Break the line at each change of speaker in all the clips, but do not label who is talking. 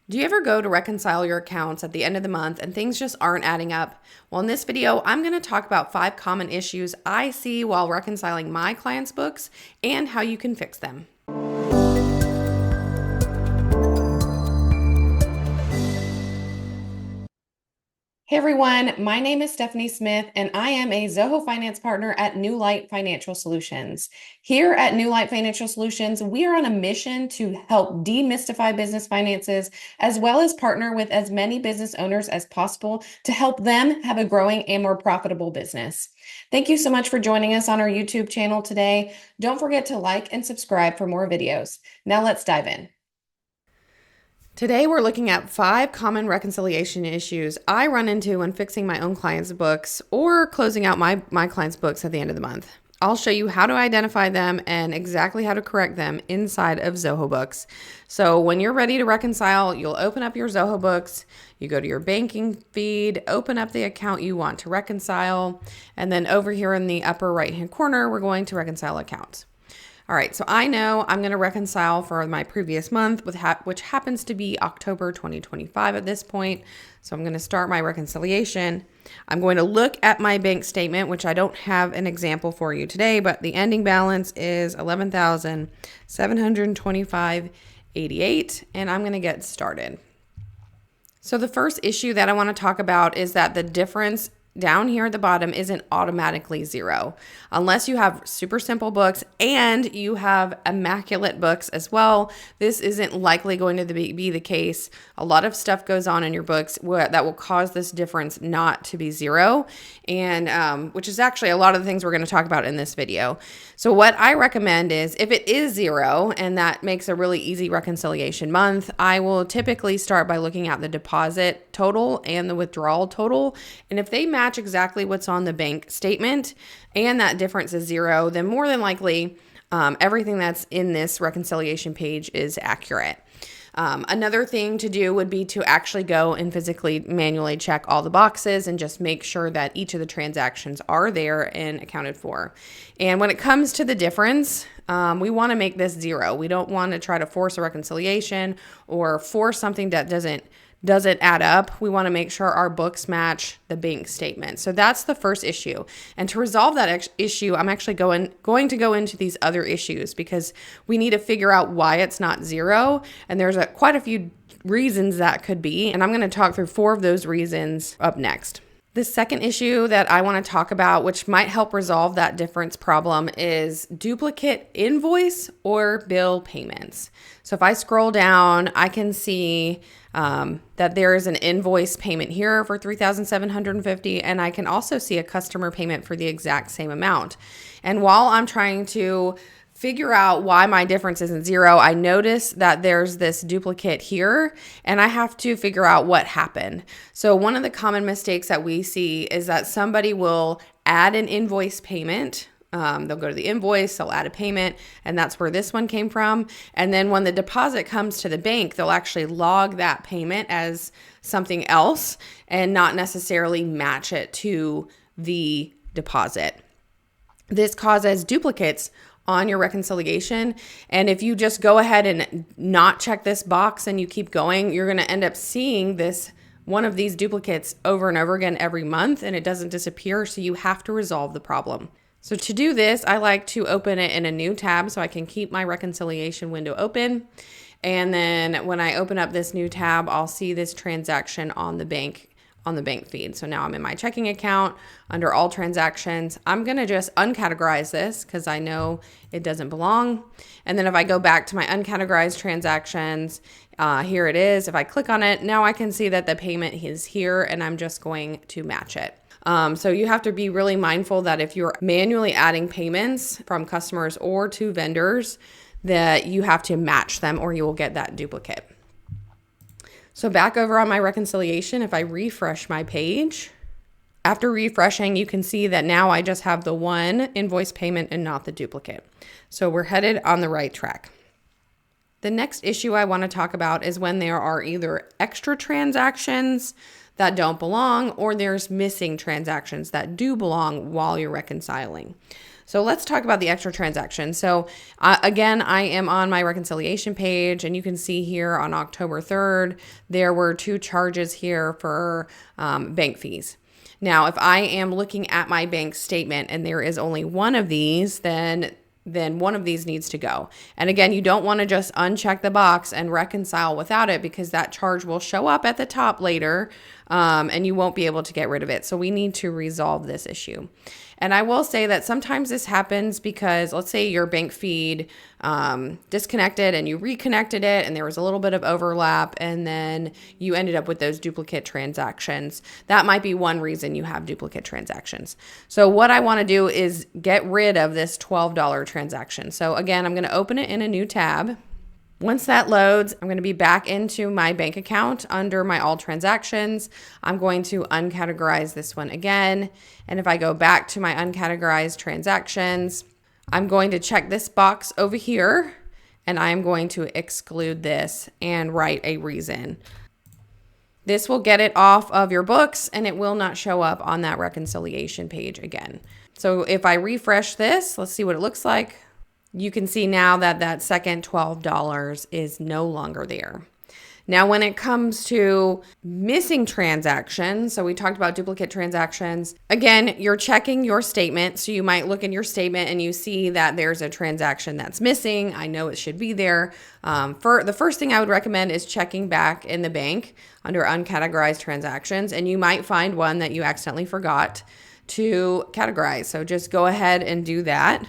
Do you ever go to reconcile your accounts at the end of the month and things just aren't adding up? Well, in this video, I'm going to talk about 5 common issues I see while reconciling my clients' books and how you can fix them. Hey everyone, my name is Stephanie Smith and I am a Zoho Finance Partner at New Light Financial Solutions. Here at New Light Financial Solutions, we are on a mission to help demystify business finances as well as partner with as many business owners as possible to help them have a growing and more profitable business. Thank you so much for joining us on our YouTube channel today. Don't forget to like and subscribe for more videos. Now let's dive in. Today, we're looking at 5 common reconciliation issues I run into when fixing my own clients' books or closing out my clients' books at the end of the month. I'll show you how to identify them and exactly how to correct them inside of Zoho Books. So when you're ready to reconcile, you'll open up your Zoho Books, you go to your banking feed, open up the account you want to reconcile, and then over here in the upper right-hand corner, we're going to reconcile accounts. All right, so I know I'm going to reconcile for my previous month, which happens to be October 2025 at this point. So I'm going to start my reconciliation. I'm going to look at my bank statement, which I don't have an example for you today, but the ending balance is $11,725.88, and I'm going to get started. So the first issue that I want to talk about is that the difference down here at the bottom isn't automatically 0 unless you have super simple books and you have immaculate books as well. This isn't likely going to be the case. A lot of stuff goes on in your books that will cause this difference not to be 0, and which is actually a lot of the things we're going to talk about in this video. So what I recommend is if it is 0 and that makes a really easy reconciliation month, I will typically start by looking at the deposit total and the withdrawal total, and if they match exactly what's on the bank statement and that difference is 0, then more than likely everything that's in this reconciliation page is accurate. Another thing to do would be to actually go and physically manually check all the boxes and just make sure that each of the transactions are there and accounted for. And when it comes to the difference, we want to make this 0. We don't want to try to force a reconciliation or force something that doesn't add up. We want to make sure our books match the bank statement. So that's the first issue. And to resolve that issue, I'm actually going to go into these other issues because we need to figure out why it's not 0. And there's quite a few reasons that could be. And I'm going to talk through 4 of those reasons up next. The second issue that I want to talk about, which might help resolve that difference problem, is duplicate invoice or bill payments. So if I scroll down, I can see that there is an invoice payment here for $3,750, and I can also see a customer payment for the exact same amount. And while I'm trying to figure out why my difference isn't 0, I notice that there's this duplicate here and I have to figure out what happened. So one of the common mistakes that we see is that somebody will add an invoice payment. They'll go to the invoice, they'll add a payment, and that's where this one came from. And then when the deposit comes to the bank, they'll actually log that payment as something else and not necessarily match it to the deposit. This causes duplicates on your reconciliation. And if you just go ahead and not check this box and you keep going, you're going to end up seeing one of these duplicates over and over again every month, and it doesn't disappear. So you have to resolve the problem. So to do this, I like to open it in a new tab so I can keep my reconciliation window open. And then when I open up this new tab, I'll see this transaction on the bank feed. So now I'm in my checking account under all transactions. I'm going to just uncategorize this because I know it doesn't belong. And then if I go back to my uncategorized transactions, here it is. If I click on it, now I can see that the payment is here and I'm just going to match it. So you have to be really mindful that if you're manually adding payments from customers or to vendors, that you have to match them or you will get that duplicate. So back over on my reconciliation, if I refresh my page, after refreshing, you can see that now I just have the one invoice payment and not the duplicate. So we're headed on the right track. The next issue I want to talk about is when there are either extra transactions that don't belong or there's missing transactions that do belong while you're reconciling. So let's talk about the extra transaction. So again, I am on my reconciliation page, and you can see here on October 3rd, there were 2 charges here for bank fees. Now, if I am looking at my bank statement and there is only one of these, then one of these needs to go. And again, you don't want to just uncheck the box and reconcile without it, because that charge will show up at the top later, and you won't be able to get rid of it. So we need to resolve this issue. And I will say that sometimes this happens because, let's say your bank feed disconnected and you reconnected it, and there was a little bit of overlap, and then you ended up with those duplicate transactions. That might be one reason you have duplicate transactions. So what I want to do is get rid of this $12 transaction. So again, I'm going to open it in a new tab. Once that loads, I'm going to be back into my bank account under my all transactions. I'm going to uncategorize this one again. And if I go back to my uncategorized transactions, I'm going to check this box over here, and I'm going to exclude this and write a reason. This will get it off of your books, and it will not show up on that reconciliation page again. So if I refresh this, let's see what it looks like. You can see now that that second $12 is no longer there. Now, when it comes to missing transactions, so we talked about duplicate transactions. Again, you're checking your statement. So you might look in your statement and you see that there's a transaction that's missing. I know it should be there. For the first thing I would recommend is checking back in the bank under uncategorized transactions, and you might find one that you accidentally forgot to categorize. So just go ahead and do that.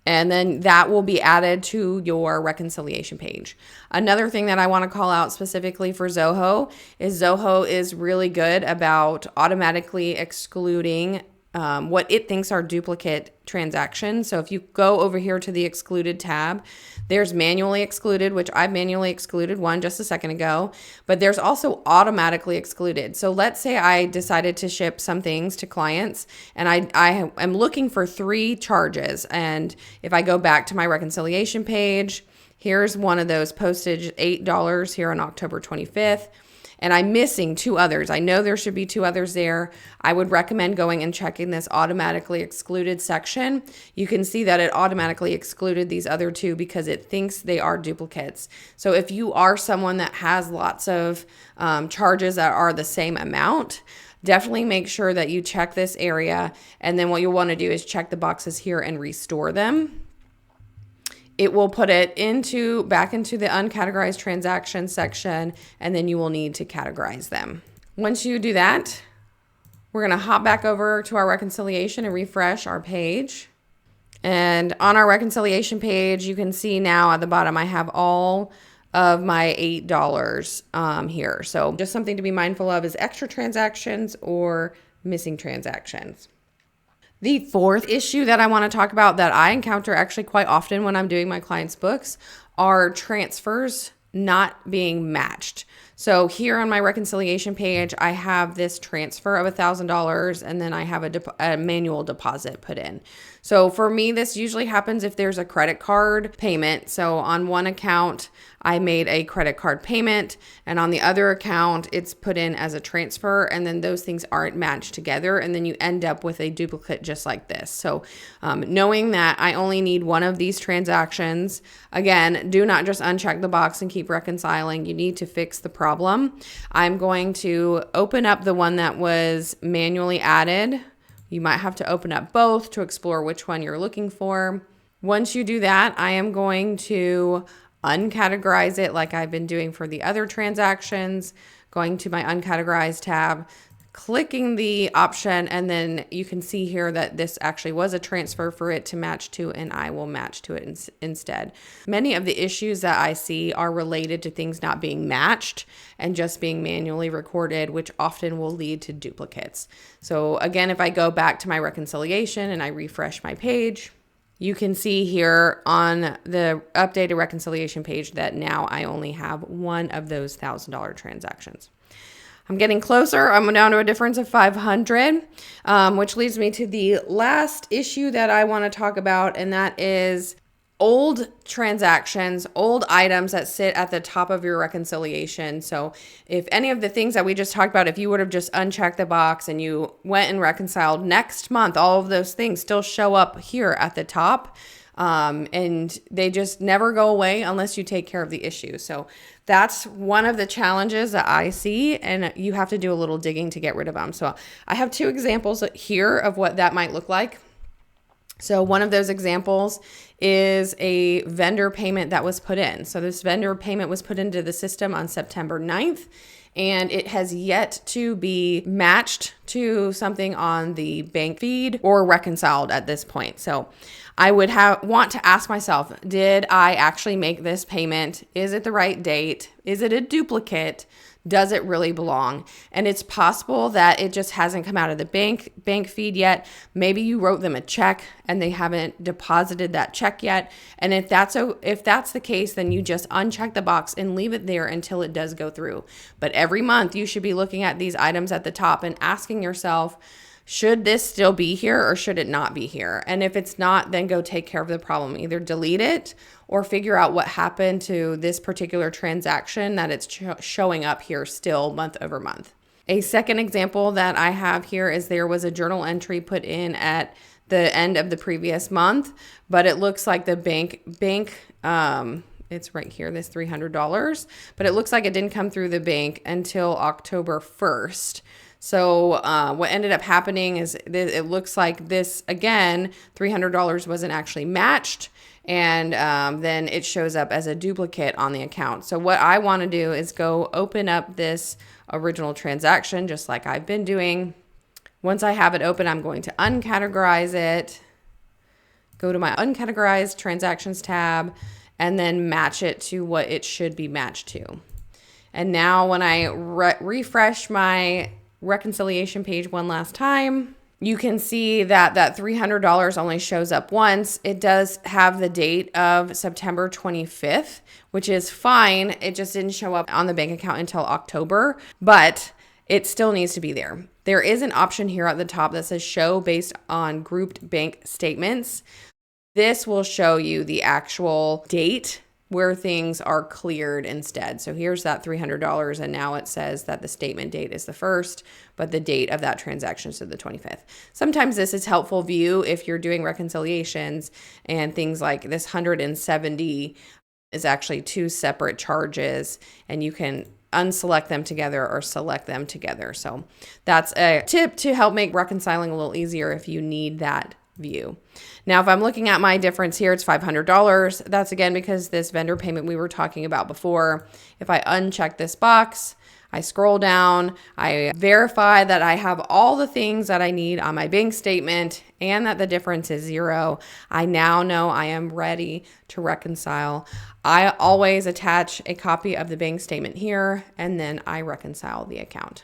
And then that will be added to your reconciliation page. Another thing that I want to call out specifically for Zoho is really good about automatically excluding what it thinks are duplicate transactions. So if you go over here to the excluded tab, there's manually excluded, which I manually excluded one just a second ago, but there's also automatically excluded. So let's say I decided to ship some things to clients, and I am looking for 3 charges. And if I go back to my reconciliation page, here's one of those postage, $8 here on October 25th. And I'm missing 2 others. I know there should be 2 others there. I would recommend going and checking this automatically excluded section. You can see that it automatically excluded these other 2 because it thinks they are duplicates. So if you are someone that has lots of charges that are the same amount, definitely make sure that you check this area. And then what you'll want to do is check the boxes here and restore them. It will put it back into the uncategorized transaction section, and then you will need to categorize them. Once you do that, we're going to hop back over to our reconciliation and refresh our page. And on our reconciliation page, you can see now at the bottom, I have all of my $8 here. So just something to be mindful of is extra transactions or missing transactions. The fourth issue that I want to talk about that I encounter actually quite often when I'm doing my clients' books are transfers not being matched. So here on my reconciliation page, I have this transfer of $1,000, and then I have a manual deposit put in. So for me, this usually happens if there's a credit card payment. So on one account, I made a credit card payment, and on the other account, it's put in as a transfer, and then those things aren't matched together, and then you end up with a duplicate just like this. So knowing that I only need one of these transactions, again, do not just uncheck the box and keep reconciling. You need to fix the problem. I'm going to open up the one that was manually added. You might have to open up both to explore which one you're looking for. Once you do that, I am going to uncategorize it like I've been doing for the other transactions, going to my uncategorized tab, clicking the option, and then you can see here that this actually was a transfer for it to match to, and I will match to it instead. Many of the issues that I see are related to things not being matched and just being manually recorded, which often will lead to duplicates. So again, if I go back to my reconciliation and I refresh my page, you can see here on the updated reconciliation page that now I only have one of those $1,000 transactions. I'm getting closer. I'm down to a difference of 500, which leads me to the last issue that I want to talk about, and that is old transactions, old items that sit at the top of your reconciliation. So if any of the things that we just talked about, if you would have just unchecked the box and you went and reconciled next month, all of those things still show up here at the top. And they just never go away unless you take care of the issue. So that's one of the challenges that I see, and you have to do a little digging to get rid of them. So I have 2 examples here of what that might look like. So one of those examples is a vendor payment that was put in. So this vendor payment was put into the system on September 9th, and it has yet to be matched to something on the bank feed or reconciled at this point. So I would want to ask myself, did I actually make this payment? Is it the right date? Is it a duplicate? Does it really belong? And it's possible that it just hasn't come out of the bank feed yet. Maybe you wrote them a check and they haven't deposited that check yet. And if that's the case, then you just uncheck the box and leave it there until it does go through. But every month you should be looking at these items at the top and asking yourself, should this still be here or should it not be here? And if it's not, then go take care of the problem. Either delete it or figure out what happened to this particular transaction that it's showing up here still month over month. A second example that I have here is there was a journal entry put in at the end of the previous month, but it looks like the bank it's right here, this $300, but it looks like it didn't come through the bank until October 1st. So what ended up happening is it looks like this, again, $300 wasn't actually matched, and then it shows up as a duplicate on the account. So what I want to do is go open up this original transaction, just like I've been doing. Once I have it open, I'm going to uncategorize it, go to my uncategorized transactions tab, and then match it to what it should be matched to. And now when I refresh my reconciliation page one last time, you can see that that $300 only shows up once. It does have the date of September 25th, which is fine. It just didn't show up on the bank account until October, but it still needs to be there. There is an option here at the top that says show based on grouped bank statements. This will show you the actual date where things are cleared instead. So here's that $300, and now it says that the statement date is the 1st, but the date of that transaction is the 25th. Sometimes this is helpful view if you're doing reconciliations and things like this 170 is actually 2 separate charges, and you can unselect them together or select them together. So that's a tip to help make reconciling a little easier if you need that view. Now, if I'm looking at my difference here, it's $500. That's again because this vendor payment we were talking about before. If I uncheck this box, I scroll down, I verify that I have all the things that I need on my bank statement and that the difference is 0. I now know I am ready to reconcile. I always attach a copy of the bank statement here, and then I reconcile the account.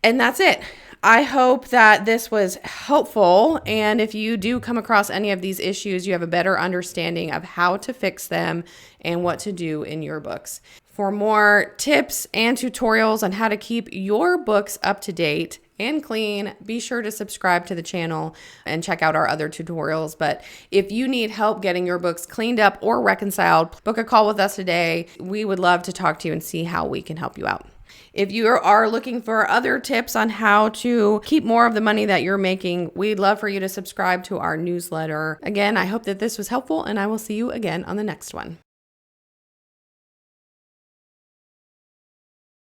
And that's it. I hope that this was helpful. And if you do come across any of these issues, you have a better understanding of how to fix them and what to do in your books. For more tips and tutorials on how to keep your books up to date and clean, be sure to subscribe to the channel and check out our other tutorials. But if you need help getting your books cleaned up or reconciled, book a call with us today. We would love to talk to you and see how we can help you out. If you are looking for other tips on how to keep more of the money that you're making, we'd love for you to subscribe to our newsletter. Again, I hope that this was helpful, and I will see you again on the next one.